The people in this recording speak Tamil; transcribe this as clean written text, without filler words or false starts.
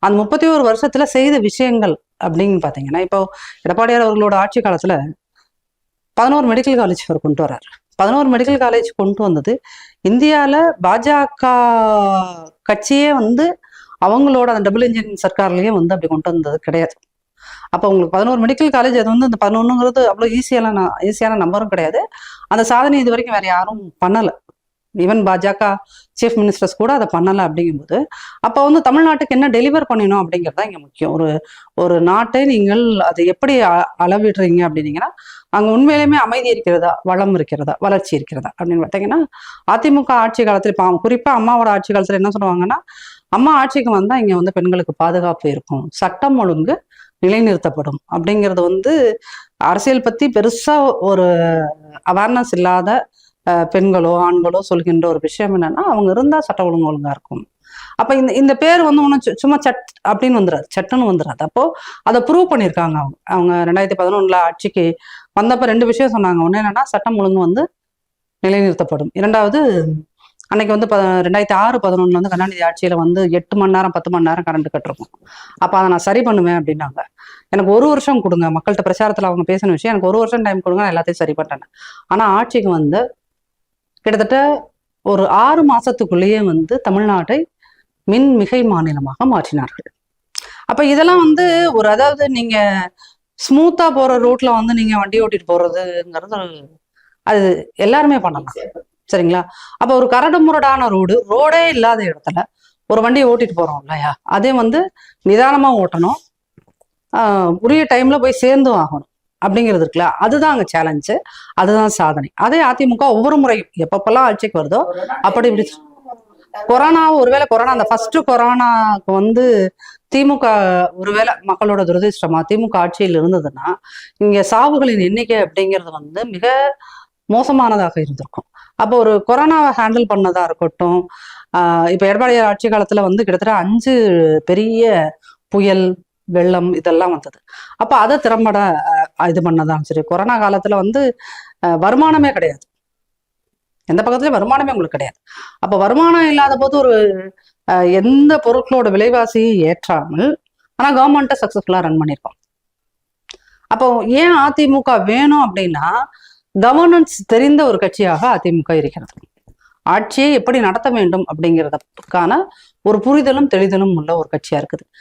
அந்த 31 வருஷத்துல செய்த விஷயங்கள் அப்படின்னு பாத்தீங்கன்னா, இப்போ எடப்பாடியார் அவர்களோட ஆட்சி காலத்துல 11 மெடிக்கல் காலேஜ் அவர் கொண்டு வர்றாரு. 11 மெடிக்கல் காலேஜ் கொண்டு வந்தது இந்தியாவில் பாஜக கட்சியே வந்து அவங்களோட அந்த டபுள் இன்ஜின் சர்க்கார்லயே வந்து அப்படி கொண்டு வந்தது கிடையாது. அப்போ உங்களுக்கு 11 மெடிக்கல் காலேஜ், அது வந்து அந்த 11ங்கிறது அவ்வளோ ஈஸியான நம்பரும் கிடையாது. அந்த சாதனை இது வரைக்கும் வேற யாரும் பண்ணலை. ஈவன் பாஜக சீஃப் மினிஸ்டர்ஸ் கூட அதை பண்ணலை. அப்படிங்கும்போது அப்போ வந்து தமிழ்நாட்டுக்கு என்ன டெலிவர் பண்ணணும் அப்படிங்கிறது தான் இங்கே முக்கியம். ஒரு நாட்டை நீங்கள் அதை எப்படி அளவிடுறீங்க அப்படின்னீங்கன்னா, அங்கே உண்மையிலுமே அமைதி இருக்கிறதா, வளம் இருக்கிறதா, வளர்ச்சி இருக்கிறதா அப்படின்னு பார்த்தீங்கன்னா, அதிமுக ஆட்சி காலத்தில் இப்போ குறிப்பாக அம்மாவோட ஆட்சி காலத்தில் என்ன சொல்லுவாங்கன்னா, அம்மா ஆட்சிக்கு வந்தால் இங்கே வந்து பெண்களுக்கு பாதுகாப்பு இருக்கும், சட்டம் ஒழுங்கு நிலைநிறுத்தப்படும் அப்படிங்கிறது வந்து அரசியல் பற்றி பெருசாக ஒரு அவேர்னஸ் இல்லாத பெண்களோ ஆண்களோ சொல்கின்ற ஒரு விஷயம் என்னன்னா, அவங்க இருந்தால் சட்ட ஒழுங்கா இருக்கும். அப்போ இந்த பேர் வந்து ஒன்றும் சும்மா சட் அப்படின்னு வந்துடாது, சட்டுன்னு வந்துடாது. அப்போ அதை ப்ரூவ் பண்ணியிருக்காங்க. அவங்க 2011 ஆட்சிக்கு வந்தப்போ 2 விஷயம் சொன்னாங்க. ஒன்று என்னன்னா, சட்டம் ஒழுங்கு வந்து நிலைநிறுத்தப்படும். இரண்டாவது, அன்னைக்கு வந்து 2006-11 வந்து கருணாநிதி ஆட்சியில வந்து 8 மணி நேரம் 10 மணி நேரம் கரண்ட் கட்டிருக்கும். அப்போ அதை நான் சரி பண்ணுவேன் அப்படின்னாங்க. எனக்கு 1 வருஷம் கொடுங்க, மக்கள்கிட்ட பிரச்சாரத்தில் அவங்க பேசின விஷயம், எனக்கு 1 வருஷம் டைம் கொடுங்க, நான் எல்லாத்தையும் சரி பண்ணிட்டேன். ஆனால் ஆட்சிக்கு வந்து கிட்டத்தட்ட ஒரு 6 மாசத்துக்குள்ளேயே வந்து தமிழ்நாட்டை மின் மிகை மாநிலமாக மாற்றினார்கள். அப்ப இதெல்லாம் வந்து அதாவது நீங்க ஸ்மூத்தா போற ரோட்ல வந்து நீங்க வண்டி ஓட்டிட்டு போறதுங்கிறது அது எல்லாருமே பண்ணலாம், சரிங்களா? அப்ப ஒரு கரடு முரடான ரோடே இல்லாத இடத்துல ஒரு வண்டியை ஓட்டிட்டு போறோம் இல்லையா, அதே வந்து நிதானமா ஓட்டணும், உரிய டைம்ல போய் சேர்ந்தும் ஆகணும் அப்படிங்கிறது இருக்குல்ல, அதுதான் அங்க சேலஞ்சு, அதுதான் சாதனை. அதே அதிமுக ஒவ்வொரு முறையும் எப்பப்பெல்லாம் ஆட்சிக்கு வருதோ அப்படி இப்படி ஒருவேளை கொரோனா அந்த ஃபர்ஸ்ட் கொரோனாக்கு வந்து திமுக ஒருவேளை மக்களோட துரதிருஷ்டமா திமுக ஆட்சியில் இருந்ததுன்னா, இங்க சாவுகளின் எண்ணிக்கை அப்படிங்கிறது வந்து மிக மோசமானதாக இருந்திருக்கும். அப்போ ஒரு கொரோனாவை ஹேண்டில் பண்ணதா இருக்கட்டும், இப்ப எடப்பாடியார் ஆட்சி காலத்துல வந்து கிட்டத்தட்ட 5 பெரிய புயல் வெள்ளம் இதெல்லாம் வந்தது. அப்ப அதை திறம்பட இது பண்ணதான் சரி. கொரோனா காலத்துல வந்து வருமானமே கிடையாது, எந்த பக்கத்துலயும் வருமானமே உங்களுக்கு கிடையாது. அப்ப வருமானம் இல்லாத போது எந்த பொருட்களோட விலைவாசியை ஏற்றாமல் ஆனா கவர்மெண்ட்டை சக்சஸ்ஃபுல்லா ரன் பண்ணியிருக்கோம். அப்போ ஏன் அதிமுக வேணும் அப்படின்னா, கவர்னன்ஸ் தெரிந்த ஒரு கட்சியாக அதிமுக இருக்கிறது. ஆட்சியை எப்படி நடத்த வேண்டும் அப்படிங்கிறதுக்கான ஒரு புரிதலும் தெளிதலும் உள்ள ஒரு கட்சியா இருக்குது.